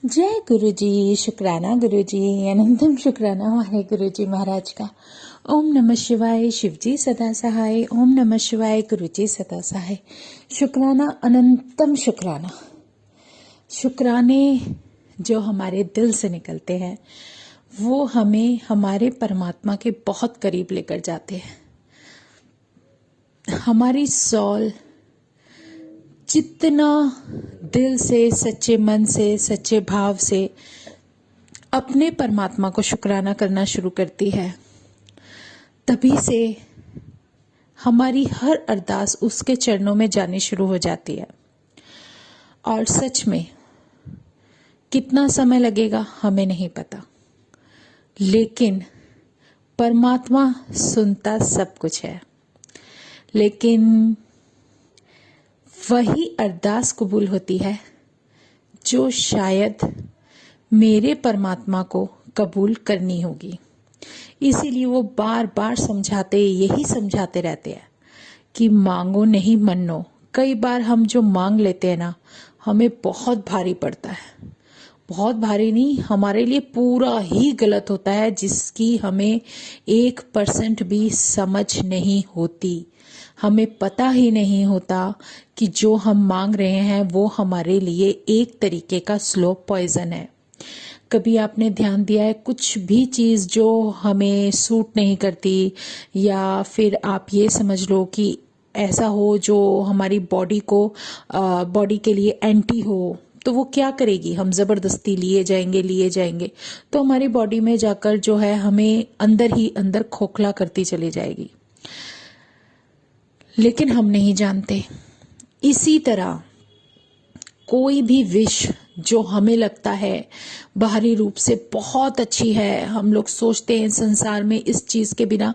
जय गुरु जी। शुक्राना गुरु जी, अनंतम शुक्राना हमारे गुरु जी महाराज का। ओम नमः शिवाय, शिव जी सदा सहाय। ओम नमः शिवाय, गुरु जी सदा सहाय। शुक्राना, अनंतम शुक्राना। शुक्राने जो हमारे दिल से निकलते हैं वो हमें हमारे परमात्मा के बहुत करीब लेकर जाते हैं। हमारी सॉल जितना दिल से, सच्चे मन से, सच्चे भाव से अपने परमात्मा को शुक्राना करना शुरू करती है, तभी से हमारी हर अरदास उसके चरणों में जानी शुरू हो जाती है। और सच में कितना समय लगेगा हमें नहीं पता, लेकिन परमात्मा सुनता सब कुछ है। लेकिन वही अरदास कबूल होती है जो शायद मेरे परमात्मा को कबूल करनी होगी। इसीलिए वो बार बार यही समझाते रहते हैं कि मांगो नहीं मन्नो। कई बार हम जो मांग लेते हैं ना, हमें बहुत भारी पड़ता है। बहुत भारी नहीं, हमारे लिए पूरा ही गलत होता है, जिसकी हमें 1% भी समझ नहीं होती। हमें पता ही नहीं होता कि जो हम मांग रहे हैं वो हमारे लिए एक तरीके का स्लो पॉइजन है। कभी आपने ध्यान दिया है, कुछ भी चीज़ जो हमें सूट नहीं करती, या फिर आप ये समझ लो कि ऐसा हो जो हमारी बॉडी के लिए एंटी हो, तो वो क्या करेगी, हम ज़बरदस्ती लिए जाएंगे तो हमारी बॉडी में जाकर जो है हमें अंदर ही अंदर खोखला करती चली जाएगी। लेकिन हम नहीं जानते। इसी तरह कोई भी विश जो हमें लगता है बाहरी रूप से बहुत अच्छी है, हम लोग सोचते हैं संसार में इस चीज़ के बिना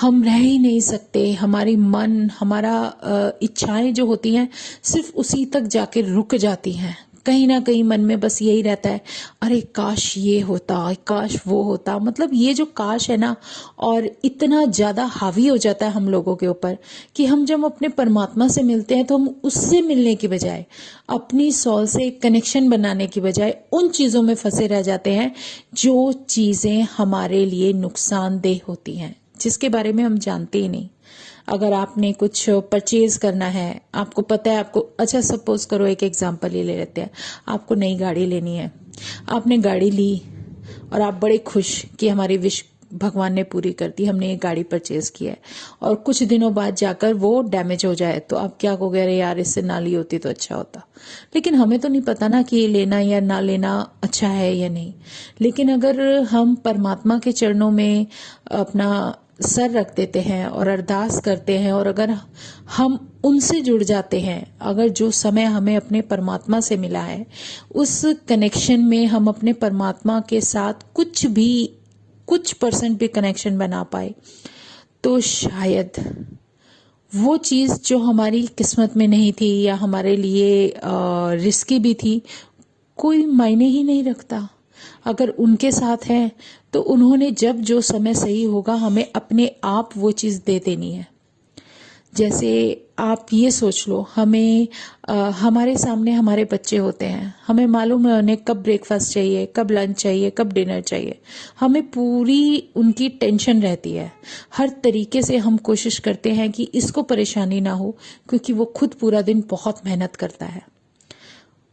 हम रह ही नहीं सकते, हमारा इच्छाएं जो होती हैं सिर्फ उसी तक जाके रुक जाती हैं। कहीं ना कहीं मन में बस यही रहता है, अरे काश ये होता, काश वो होता। मतलब ये जो काश है ना, और इतना ज़्यादा हावी हो जाता है हम लोगों के ऊपर कि हम जब अपने परमात्मा से मिलते हैं तो हम उससे मिलने की बजाय, अपनी सॉल से कनेक्शन बनाने की बजाय उन चीज़ों में फंसे रह जाते हैं जो चीज़ें हमारे लिए नुकसानदेह होती हैं, जिसके बारे में हम जानते ही नहीं। अगर आपने कुछ परचेज करना है, आपको पता है अच्छा सपोज करो, एक एग्जांपल ही ले लेते हैं, आपको नई गाड़ी लेनी है, आपने गाड़ी ली और आप बड़े खुश कि हमारी विश भगवान ने पूरी कर दी, हमने ये गाड़ी परचेज किया है, और कुछ दिनों बाद जाकर वो डैमेज हो जाए तो आप क्या कहोगे, अरे यार इससे ना ली होती तो अच्छा होता। लेकिन हमें तो नहीं पता ना कि ये लेना या ना लेना अच्छा है या नहीं। लेकिन अगर हम परमात्मा के चरणों में अपना सर रख देते हैं और अरदास करते हैं, और अगर हम उनसे जुड़ जाते हैं, अगर जो समय हमें अपने परमात्मा से मिला है उस कनेक्शन में हम अपने परमात्मा के साथ कुछ परसेंट भी कनेक्शन बना पाए, तो शायद वो चीज़ जो हमारी किस्मत में नहीं थी या हमारे लिए रिस्की भी थी, कोई मायने ही नहीं रखता। अगर उनके साथ है तो उन्होंने जब जो समय सही होगा हमें अपने आप वो चीज़ दे देनी है। जैसे आप ये सोच लो, हमारे सामने हमारे बच्चे होते हैं, हमें मालूम है उन्हें कब ब्रेकफास्ट चाहिए, कब लंच चाहिए, कब डिनर चाहिए। हमें पूरी उनकी टेंशन रहती है। हर तरीके से हम कोशिश करते हैं कि इसको परेशानी ना हो, क्योंकि वो खुद पूरा दिन बहुत मेहनत करता है,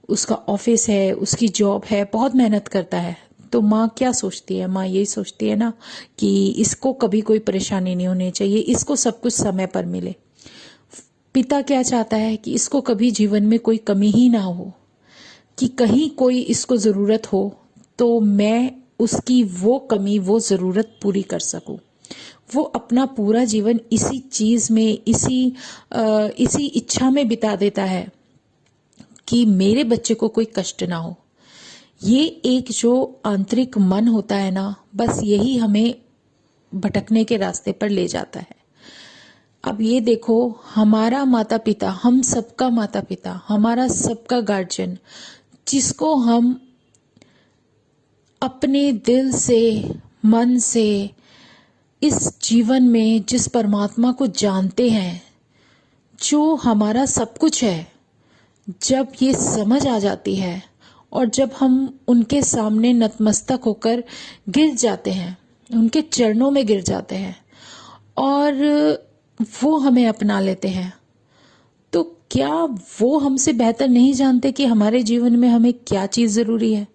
उसका ऑफिस है, उसकी जॉब है, बहुत मेहनत करता है। तो माँ क्या सोचती है, माँ यही सोचती है ना कि इसको कभी कोई परेशानी नहीं होनी चाहिए, इसको सब कुछ समय पर मिले। पिता क्या चाहता है कि इसको कभी जीवन में कोई कमी ही ना हो, कि कहीं कोई इसको ज़रूरत हो तो मैं उसकी वो कमी, वो ज़रूरत पूरी कर सकूं। वो अपना पूरा जीवन इसी चीज़ में, इसी इच्छा में बिता देता है कि मेरे बच्चे को कोई कष्ट ना हो। ये एक जो आंतरिक मन होता है ना, बस यही हमें भटकने के रास्ते पर ले जाता है। अब ये देखो, हमारा माता पिता, हम सबका माता पिता, हमारा सबका गार्जियन, जिसको हम अपने दिल से, मन से, इस जीवन में जिस परमात्मा को जानते हैं, जो हमारा सब कुछ है, जब ये समझ आ जाती है और जब हम उनके सामने नतमस्तक होकर गिर जाते हैं, उनके चरणों में गिर जाते हैं और वो हमें अपना लेते हैं, तो क्या वो हमसे बेहतर नहीं जानते कि हमारे जीवन में हमें क्या चीज़ ज़रूरी है?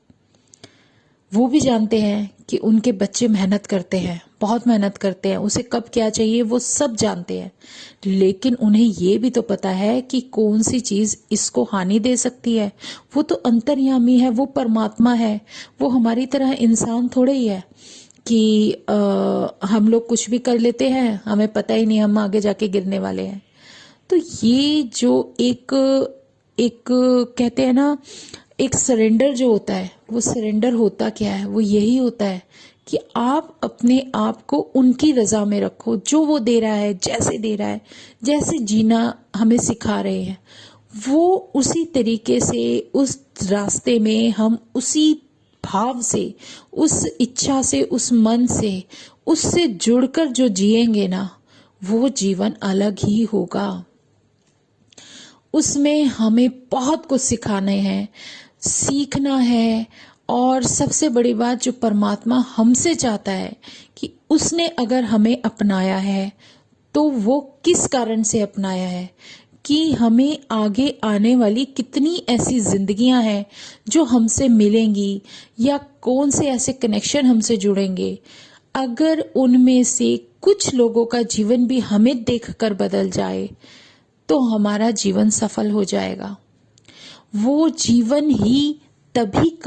वो भी जानते हैं कि उनके बच्चे मेहनत करते हैं, बहुत मेहनत करते हैं, उसे कब क्या चाहिए वो सब जानते हैं, लेकिन उन्हें ये भी तो पता है कि कौन सी चीज़ इसको हानि दे सकती है। वो तो अंतर्यामी है, वो परमात्मा है, वो हमारी तरह इंसान थोड़े ही है कि हम लोग कुछ भी कर लेते हैं, हमें पता ही नहीं हम आगे जाके गिरने वाले हैं। तो ये जो एक एक कहते हैं ना, एक सरेंडर जो होता है, वो सरेंडर होता क्या है? वो यही होता है कि आप अपने आप को उनकी रजा में रखो, जो वो दे रहा है, जैसे दे रहा है, जैसे जीना हमें सिखा रहे हैं, वो उसी तरीके से उस रास्ते में हम उसी भाव से, उस इच्छा से, उस मन से, उससे जुड़कर जो जिएंगे ना, वो जीवन अलग ही होगा। उसमें हमें बहुत कुछ सिखाने हैं, सीखना है। और सबसे बड़ी बात जो परमात्मा हमसे चाहता है कि उसने अगर हमें अपनाया है तो वो किस कारण से अपनाया है, कि हमें आगे आने वाली कितनी ऐसी जिंदगियां हैं जो हमसे मिलेंगी, या कौन से ऐसे कनेक्शन हमसे जुड़ेंगे। अगर उनमें से कुछ लोगों का जीवन भी हमें देखकर बदल जाए तो हमारा जीवन सफल हो जाएगा। वो जीवन ही तभी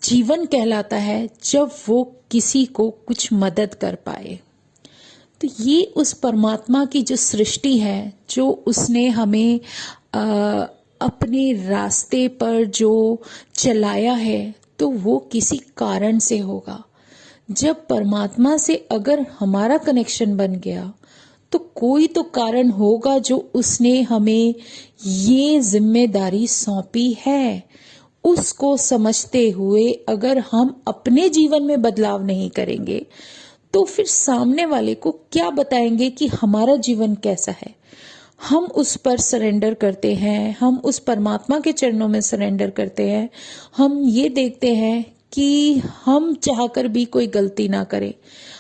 जीवन कहलाता है जब वो किसी को कुछ मदद कर पाए। तो ये उस परमात्मा की जो सृष्टि है, जो उसने हमें अपने रास्ते पर जो चलाया है, तो वो किसी कारण से होगा। जब परमात्मा से अगर हमारा कनेक्शन बन गया तो कोई तो कारण होगा जो उसने हमें ये जिम्मेदारी सौंपी है। उसको समझते हुए अगर हम अपने जीवन में बदलाव नहीं करेंगे तो फिर सामने वाले को क्या बताएंगे कि हमारा जीवन कैसा है। हम उस पर सरेंडर करते हैं, हम उस परमात्मा के चरणों में सरेंडर करते हैं। हम ये देखते हैं कि हम चाहकर भी कोई गलती ना करें।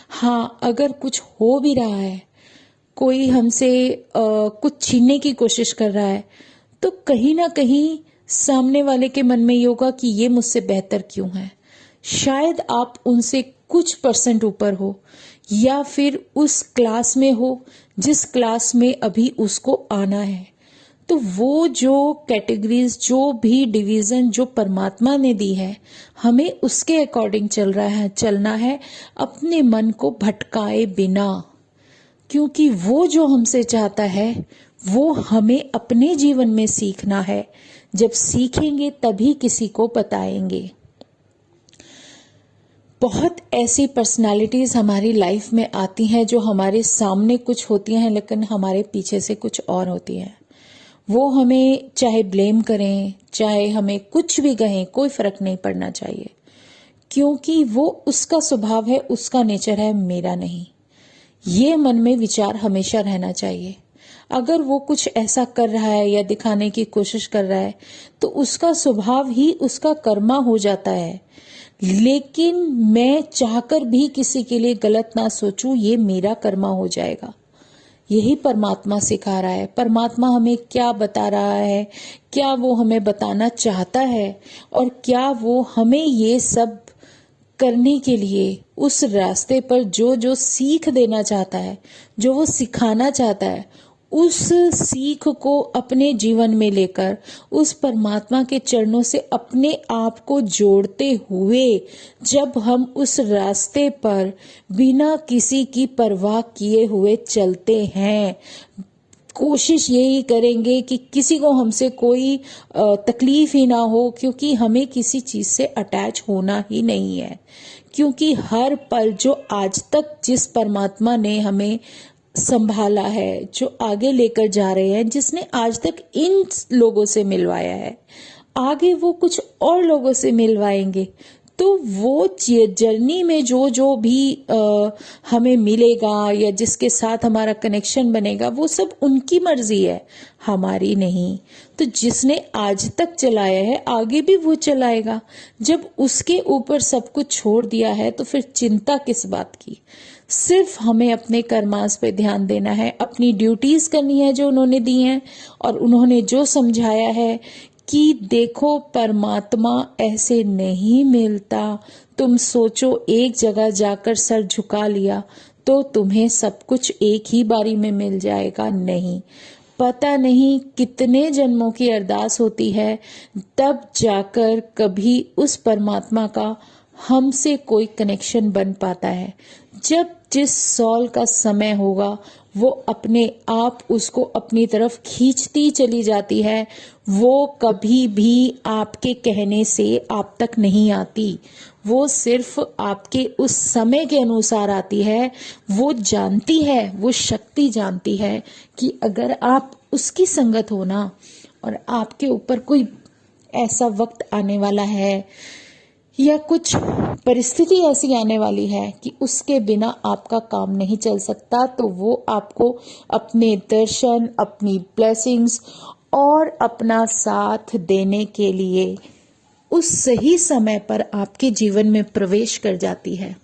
हाँ, अगर कुछ हो भी रहा है, कोई हमसे कुछ छीनने की कोशिश कर रहा है, तो कहीं ना कहीं सामने वाले के मन में ये होगा कि ये मुझसे बेहतर क्यों है। शायद आप उनसे कुछ परसेंट ऊपर हो, या फिर उस क्लास में हो जिस क्लास में अभी उसको आना है। तो वो जो कैटेगरीज, जो भी डिवीजन जो परमात्मा ने दी है, हमें उसके अकॉर्डिंग चलना है, अपने मन को भटकाए बिना। क्योंकि वो जो हमसे चाहता है वो हमें अपने जीवन में सीखना है। जब सीखेंगे तभी किसी को बताएंगे। बहुत ऐसी पर्सनालिटीज हमारी लाइफ में आती हैं जो हमारे सामने कुछ होती हैं लेकिन हमारे पीछे से कुछ और होती हैं। वो हमें चाहे ब्लेम करें, चाहे हमें कुछ भी कहें, कोई फर्क नहीं पड़ना चाहिए, क्योंकि वो उसका स्वभाव है, उसका नेचर है, मेरा नहीं। ये मन में विचार हमेशा रहना चाहिए। अगर वो कुछ ऐसा कर रहा है या दिखाने की कोशिश कर रहा है तो उसका स्वभाव ही उसका कर्मा हो जाता है। लेकिन मैं चाहकर भी किसी के लिए गलत ना सोचूं, ये मेरा कर्मा हो जाएगा। यही परमात्मा सिखा रहा है। परमात्मा हमें क्या बता रहा है, क्या वो हमें बताना चाहता है, और क्या वो हमें ये सब करने के लिए उस रास्ते पर जो जो सीख देना चाहता है, जो वो सिखाना चाहता है, उस सीख को अपने जीवन में लेकर उस परमात्मा के चरणों से अपने आप को जोड़ते हुए जब हम उस रास्ते पर बिना किसी की परवाह किए हुए चलते हैं, कोशिश यही करेंगे कि किसी को हमसे कोई तकलीफ ही ना हो, क्योंकि हमें किसी चीज से अटैच होना ही नहीं है। क्योंकि हर पल जो आज तक जिस परमात्मा ने हमें संभाला है, जो आगे लेकर जा रहे हैं, जिसने आज तक इन लोगों से मिलवाया है, आगे वो कुछ और लोगों से मिलवाएंगे। तो वो जर्नी में जो जो भी हमें मिलेगा या जिसके साथ हमारा कनेक्शन बनेगा, वो सब उनकी मर्जी है, हमारी नहीं। तो जिसने आज तक चलाया है आगे भी वो चलाएगा। जब उसके ऊपर सब कुछ छोड़ दिया है तो फिर चिंता किस बात की। सिर्फ हमें अपने कर्मास पे ध्यान देना है, अपनी ड्यूटीज करनी है जो उन्होंने दी हैं, और उन्होंने जो समझाया है कि देखो परमात्मा ऐसे नहीं मिलता। तुम सोचो एक जगह जाकर सर झुका लिया तो तुम्हें सब कुछ एक ही बारी में मिल जाएगा, नहीं। पता नहीं कितने जन्मों की अरदास होती है, तब जाकर कभी उस परमात्मा का हमसे कोई कनेक्शन बन पाता है। जब जिस सॉल का समय होगा वो अपने आप उसको अपनी तरफ खींचती चली जाती है। वो कभी भी आपके कहने से आप तक नहीं आती, वो सिर्फ आपके उस समय के अनुसार आती है। वो जानती है, वो शक्ति जानती है कि अगर आप उसकी संगत हो ना, और आपके ऊपर कोई ऐसा वक्त आने वाला है या कुछ परिस्थिति ऐसी आने वाली है कि उसके बिना आपका काम नहीं चल सकता, तो वो आपको अपने दर्शन, अपनी ब्लेसिंग्स और अपना साथ देने के लिए उस सही समय पर आपके जीवन में प्रवेश कर जाती है।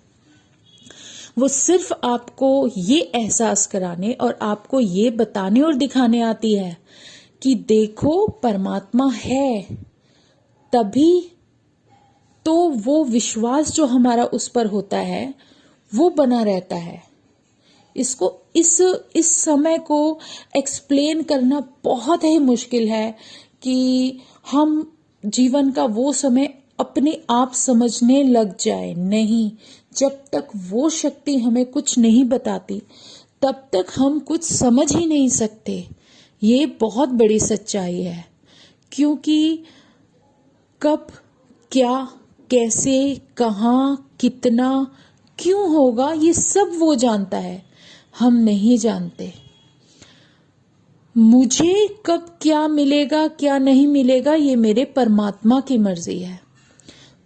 वो सिर्फ आपको ये एहसास कराने और आपको ये बताने और दिखाने आती है कि देखो परमात्मा है। तभी तो वो विश्वास जो हमारा उस पर होता है वो बना रहता है। इसको इस समय को एक्सप्लेन करना बहुत ही मुश्किल है कि हम जीवन का वो समय अपने आप समझने लग जाए। नहीं, जब तक वो शक्ति हमें कुछ नहीं बताती तब तक हम कुछ समझ ही नहीं सकते। ये बहुत बड़ी सच्चाई है, क्योंकि कब, क्या, कैसे, कहाँ, कितना, क्यों होगा, ये सब वो जानता है, हम नहीं जानते। मुझे कब क्या मिलेगा क्या नहीं मिलेगा ये मेरे परमात्मा की मर्जी है,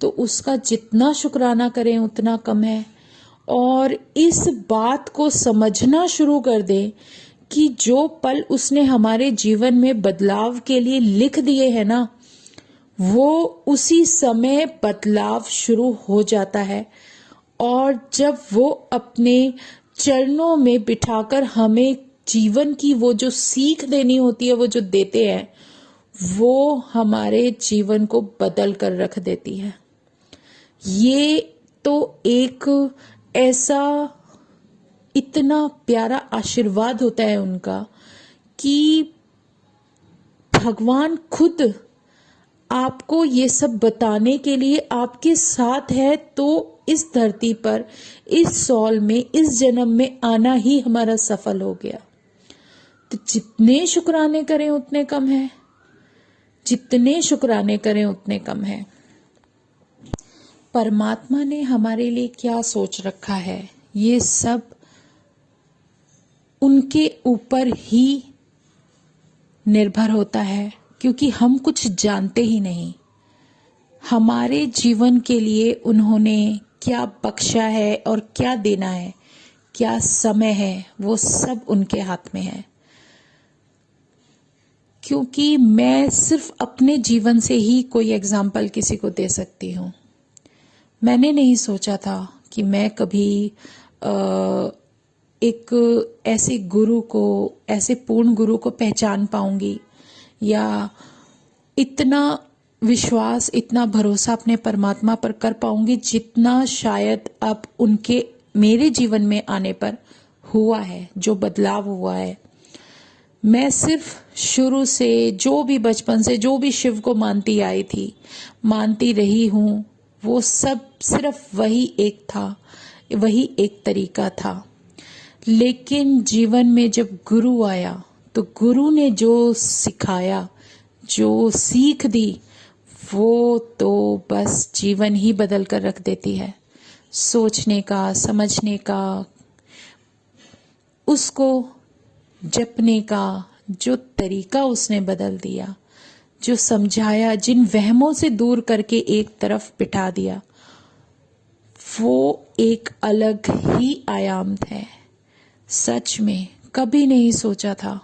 तो उसका जितना शुक्राना करें उतना कम है। और इस बात को समझना शुरू कर दें कि जो पल उसने हमारे जीवन में बदलाव के लिए लिख दिए हैं ना, वो उसी समय बदलाव शुरू हो जाता है। और जब वो अपने चरणों में बिठाकर हमें जीवन की वो जो सीख देनी होती है, वो जो देते हैं, वो हमारे जीवन को बदल कर रख देती है। ये तो एक ऐसा इतना प्यारा आशीर्वाद होता है उनका कि भगवान खुद आपको ये सब बताने के लिए आपके साथ है। तो इस धरती पर, इस सॉल में, इस जन्म में आना ही हमारा सफल हो गया। तो जितने शुक्राने करें उतने कम है, जितने शुक्राने करें उतने कम है। परमात्मा ने हमारे लिए क्या सोच रखा है, ये सब उनके ऊपर ही निर्भर होता है, क्योंकि हम कुछ जानते ही नहीं। हमारे जीवन के लिए उन्होंने क्या बख्शा है और क्या देना है, क्या समय है, वो सब उनके हाथ में है। क्योंकि मैं सिर्फ अपने जीवन से ही कोई एग्जाम्पल किसी को दे सकती हूँ। मैंने नहीं सोचा था कि मैं कभी एक ऐसे गुरु को, ऐसे पूर्ण गुरु को पहचान पाऊंगी, या इतना विश्वास, इतना भरोसा अपने परमात्मा पर कर पाऊंगी जितना शायद अब उनके मेरे जीवन में आने पर हुआ है, जो बदलाव हुआ है। मैं सिर्फ शुरू से, जो भी बचपन से जो भी शिव को मानती आई थी, मानती रही हूँ, वो सब सिर्फ वही एक था, वही एक तरीका था। लेकिन जीवन में जब गुरु आया तो गुरु ने जो सिखाया, जो सीख दी, वो तो बस जीवन ही बदल कर रख देती है। सोचने का, समझने का, उसको जपने का जो तरीका उसने बदल दिया, जो समझाया, जिन वहमों से दूर करके एक तरफ बिठा दिया, वो एक अलग ही आयाम है। सच में कभी नहीं सोचा था।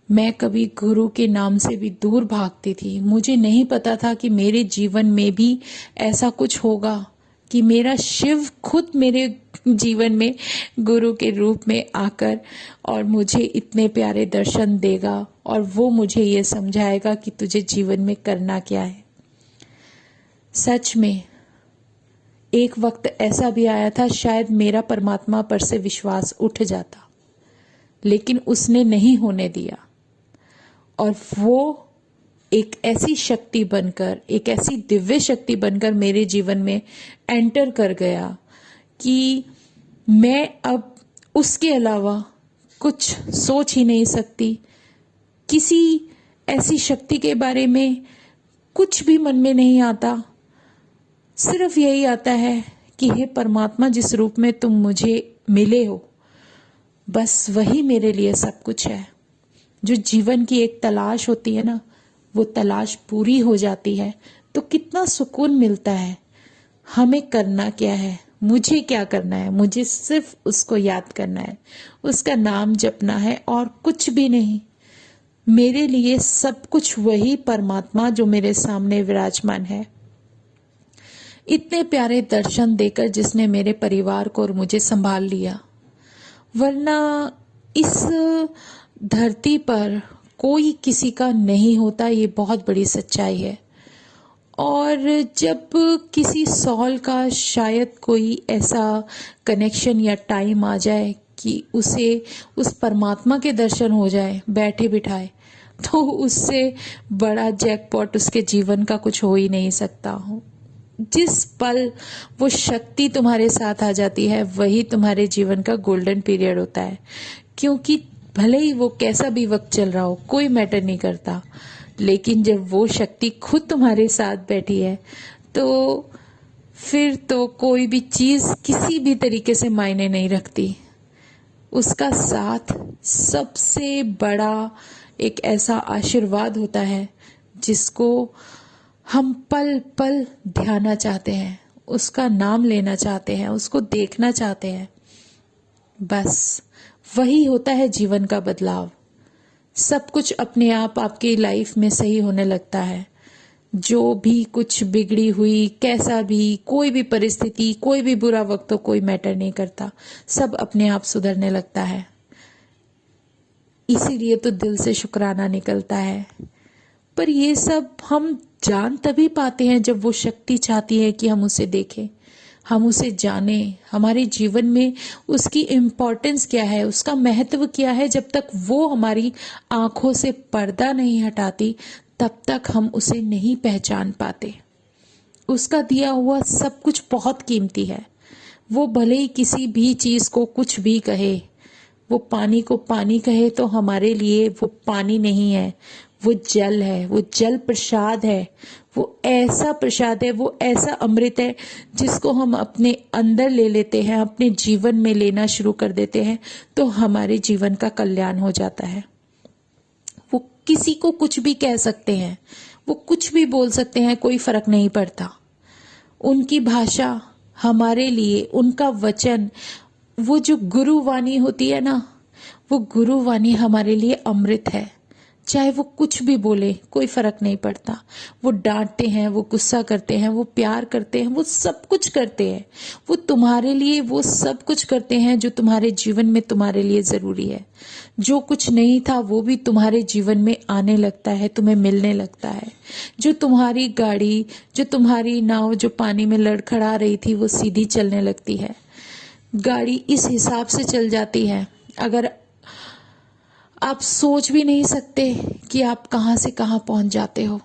मैं कभी गुरु के नाम से भी दूर भागती थी। मुझे नहीं पता था कि मेरे जीवन में भी ऐसा कुछ होगा, कि मेरा शिव खुद मेरे जीवन में गुरु के रूप में आकर और मुझे इतने प्यारे दर्शन देगा और वो मुझे ये समझाएगा कि तुझे जीवन में करना क्या है। सच में एक वक्त ऐसा भी आया था, शायद मेरा परमात्मा पर से विश्वास उठ जाता, लेकिन उसने नहीं होने दिया। और वो एक ऐसी शक्ति बनकर, एक ऐसी दिव्य शक्ति बनकर मेरे जीवन में एंटर कर गया कि मैं अब उसके अलावा कुछ सोच ही नहीं सकती। किसी ऐसी शक्ति के बारे में कुछ भी मन में नहीं आता। सिर्फ यही आता है कि हे परमात्मा, जिस रूप में तुम मुझे मिले हो, बस वही मेरे लिए सब कुछ है। जो जीवन की एक तलाश होती है ना, वो तलाश पूरी हो जाती है तो कितना सुकून मिलता है। हमें करना क्या है, मुझे क्या करना है, मुझे सिर्फ उसको याद करना है, उसका नाम जपना है और कुछ भी नहीं। मेरे लिए सब कुछ वही परमात्मा जो मेरे सामने विराजमान है। इतने प्यारे दर्शन देकर जिसने मेरे परिवार को और मुझे संभाल लिया। वरना इस धरती पर कोई किसी का नहीं होता, ये बहुत बड़ी सच्चाई है। और जब किसी सॉल का शायद कोई ऐसा कनेक्शन या टाइम आ जाए कि उसे उस परमात्मा के दर्शन हो जाए बैठे बिठाए, तो उससे बड़ा जैकपॉट उसके जीवन का कुछ हो ही नहीं सकता। जिस पल वो शक्ति तुम्हारे साथ आ जाती है, वही तुम्हारे जीवन का गोल्डन पीरियड होता है। क्योंकि भले ही वो कैसा भी वक्त चल रहा हो, कोई मैटर नहीं करता, लेकिन जब वो शक्ति खुद तुम्हारे साथ बैठी है तो फिर तो कोई भी चीज किसी भी तरीके से मायने नहीं रखती। उसका साथ सबसे बड़ा एक ऐसा आशीर्वाद होता है जिसको हम पल पल ध्याना चाहते हैं, उसका नाम लेना चाहते हैं, उसको देखना चाहते हैं। बस वही होता है जीवन का बदलाव। सब कुछ अपने आप आपकी लाइफ में सही होने लगता है। जो भी कुछ बिगड़ी हुई, कैसा भी, कोई भी परिस्थिति, कोई भी बुरा वक्त हो, कोई मैटर नहीं करता, सब अपने आप सुधरने लगता है। इसीलिए तो दिल से शुक्राना निकलता है। पर ये सब हम जान तभी पाते हैं जब वो शक्ति चाहती है कि हम उसे देखें, हम उसे जाने, हमारे जीवन में उसकी इम्पोर्टेंस क्या है, उसका महत्व क्या है। जब तक वो हमारी आंखों से पर्दा नहीं हटाती, तब तक हम उसे नहीं पहचान पाते। उसका दिया हुआ सब कुछ बहुत कीमती है। वो भले ही किसी भी चीज को कुछ भी कहे, वो पानी को पानी कहे तो हमारे लिए वो पानी नहीं है, वो जल है, वो जल प्रसाद है, वो ऐसा प्रसाद है, वो ऐसा अमृत है जिसको हम अपने अंदर ले लेते हैं, अपने जीवन में लेना शुरू कर देते हैं तो हमारे जीवन का कल्याण हो जाता है। वो किसी को कुछ भी कह सकते हैं, वो कुछ भी बोल सकते हैं, कोई फर्क नहीं पड़ता। उनकी भाषा हमारे लिए, उनका वचन, वो जो गुरुवाणी होती है ना, वो गुरुवाणी हमारे लिए अमृत है। चाहे वो कुछ भी बोले, कोई फर्क नहीं पड़ता। वो डांटते हैं, वो गुस्सा करते हैं, वो प्यार करते हैं, वो सब कुछ करते हैं। वो तुम्हारे लिए वो सब कुछ करते हैं जो तुम्हारे जीवन में तुम्हारे लिए जरूरी है। जो कुछ नहीं था वो भी तुम्हारे जीवन में आने लगता है, तुम्हें मिलने लगता है। जो तुम्हारी गाड़ी, जो तुम्हारी नाव जो पानी में लड़खड़ा रही थी, वो सीधी चलने लगती है। गाड़ी इस हिसाब से चल जाती है, अगर आप सोच भी नहीं सकते कि आप कहां से कहां पहुंच जाते हो।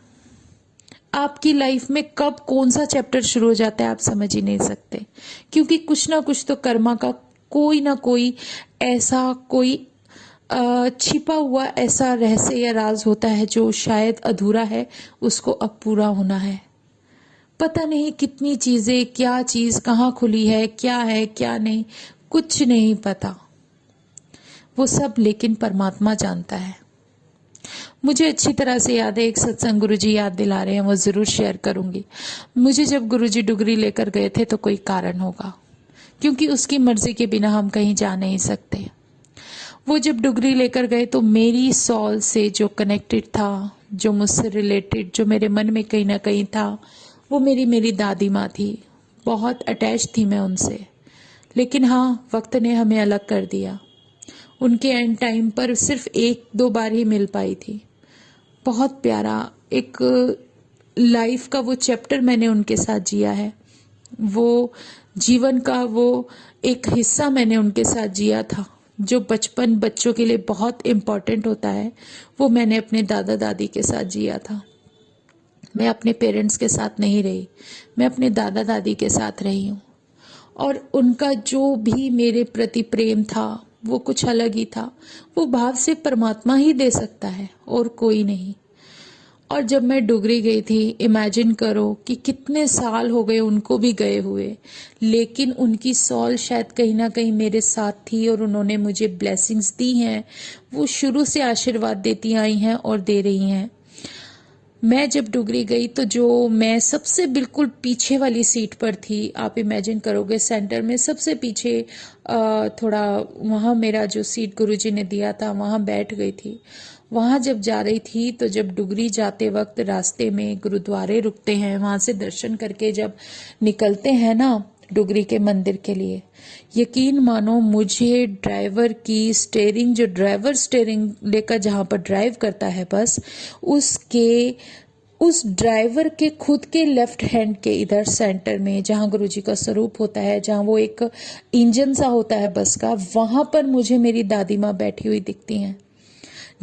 आपकी लाइफ में कब कौन सा चैप्टर शुरू हो जाता है आप समझ ही नहीं सकते, क्योंकि कुछ ना कुछ तो कर्मा का कोई ना कोई ऐसा कोई छिपा हुआ ऐसा रहस्य या राज होता है जो शायद अधूरा है, उसको अब पूरा होना है। पता नहीं कितनी चीजें, क्या चीज कहाँ खुली है क्या नहीं, कुछ नहीं पता। वो सब लेकिन परमात्मा जानता है। मुझे अच्छी तरह से याद है, एक सत्संग गुरुजी याद दिला रहे हैं, वो ज़रूर शेयर करूंगी। मुझे जब गुरुजी डुगरी लेकर गए थे तो कोई कारण होगा, क्योंकि उसकी मर्जी के बिना हम कहीं जा नहीं सकते। वो जब डुगरी लेकर गए तो मेरी सॉल से जो कनेक्टेड था, जो मुझसे रिलेटेड, जो मेरे मन में कहीं ना कहीं था, वो मेरी दादी माँ थी। बहुत अटैच थी मैं उनसे। लेकिन हाँ, वक्त ने हमें अलग कर दिया। उनके एंड टाइम पर सिर्फ 1-2 बार ही मिल पाई थी। बहुत प्यारा एक लाइफ का वो चैप्टर मैंने उनके साथ जिया है। वो जीवन का वो एक हिस्सा मैंने उनके साथ जिया था, जो बचपन बच्चों के लिए बहुत इम्पोर्टेंट होता है, वो मैंने अपने दादा दादी के साथ जिया था। मैं अपने पेरेंट्स के साथ नहीं रही, मैं अपने दादा दादी के साथ रही हूँ। और उनका जो भी मेरे प्रति प्रेम था वो कुछ अलग ही था। वो भाव सिर्फ परमात्मा ही दे सकता है और कोई नहीं। और जब मैं डुगरी गई थी, इमेजिन करो कि कितने साल हो गए उनको भी गए हुए, लेकिन उनकी सॉल शायद कहीं ना कहीं मेरे साथ थी और उन्होंने मुझे ब्लेसिंग्स दी हैं। वो शुरू से आशीर्वाद देती आई हैं और दे रही हैं। मैं जब डुगरी गई तो जो मैं सबसे बिल्कुल पीछे वाली सीट पर थी, आप इमेजिन करोगे सेंटर में सबसे पीछे, थोड़ा वहाँ मेरा जो सीट गुरुजी ने दिया था वहाँ बैठ गई थी। वहाँ जब जा रही थी तो जब डुगरी जाते वक्त रास्ते में गुरुद्वारे रुकते हैं, वहाँ से दर्शन करके जब निकलते हैं ना डुगरी के मंदिर के लिए, यकीन मानो मुझे ड्राइवर की स्टेयरिंग, जो ड्राइवर स्टेयरिंग लेकर जहाँ पर ड्राइव करता है बस, उस ड्राइवर के खुद के लेफ्ट हैंड के इधर सेंटर में जहाँ गुरुजी का स्वरूप होता है, जहाँ वो एक इंजन सा होता है बस का, वहाँ पर मुझे मेरी दादी माँ बैठी हुई दिखती हैं।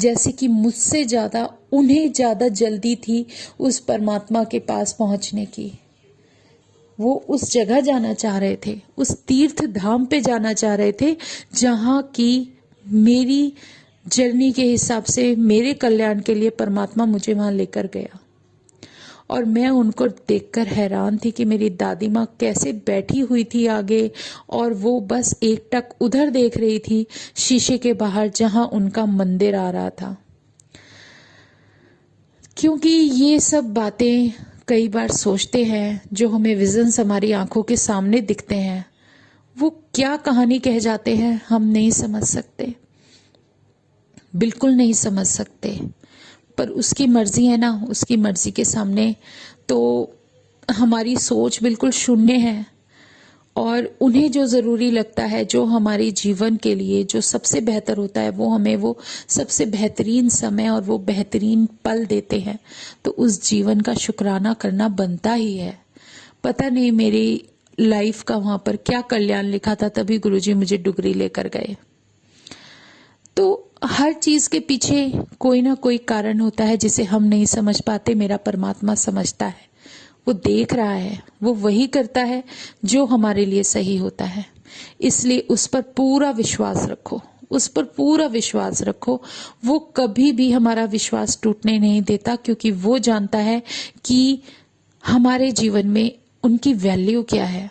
जैसे कि मुझसे ज़्यादा उन्हें ज़्यादा जल्दी थी उस परमात्मा के पास पहुँचने की। वो उस जगह जाना चाह रहे थे, उस तीर्थ धाम पे जाना चाह रहे थे, जहाँ की मेरी जर्नी के हिसाब से मेरे कल्याण के लिए परमात्मा मुझे वहाँ लेकर गया। और मैं उनको देखकर हैरान थी कि मेरी दादी माँ कैसे बैठी हुई थी आगे, और वो बस एकटक उधर देख रही थी शीशे के बाहर जहाँ उनका मंदिर आ रहा था। क्योंकि ये सब बातें कई बार सोचते हैं, जो हमें विजन्स हमारी आंखों के सामने दिखते हैं, वो क्या कहानी कह जाते हैं हम नहीं समझ सकते, बिल्कुल नहीं समझ सकते। पर उसकी मर्जी है ना, उसकी मर्जी के सामने तो हमारी सोच बिल्कुल शून्य है। और उन्हें जो ज़रूरी लगता है, जो हमारे जीवन के लिए जो सबसे बेहतर होता है, वो हमें वो सबसे बेहतरीन समय और वो बेहतरीन पल देते हैं, तो उस जीवन का शुक्राना करना बनता ही है। पता नहीं मेरी लाइफ का वहाँ पर क्या कल्याण लिखा था, तभी गुरुजी मुझे डुगरी लेकर गए। तो हर चीज के पीछे कोई ना कोई कारण होता है जिसे हम नहीं समझ पाते, मेरा परमात्मा समझता है, वो देख रहा है, वो वही करता है जो हमारे लिए सही होता है। इसलिए उस पर पूरा विश्वास रखो, उस पर पूरा विश्वास रखो। वो कभी भी हमारा विश्वास टूटने नहीं देता, क्योंकि वो जानता है कि हमारे जीवन में उनकी वैल्यू क्या है।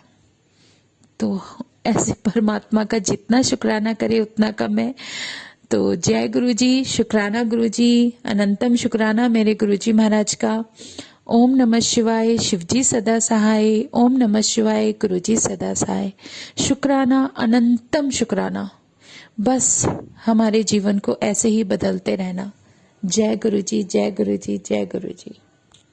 तो ऐसे परमात्मा का जितना शुक्राना करे उतना कम है। तो जय गुरुजी, शुक्राना गुरुजी, अनंतम शुक्राना मेरे गुरुजी महाराज का। ओम नमः शिवाय, शिवजी सदा सहाय। ओम नमः शिवाय, गुरुजी सदा सहाय। शुक्राना, अनंतम शुक्राना। बस हमारे जीवन को ऐसे ही बदलते रहना। जय गुरुजी, जय गुरुजी, जय गुरुजी।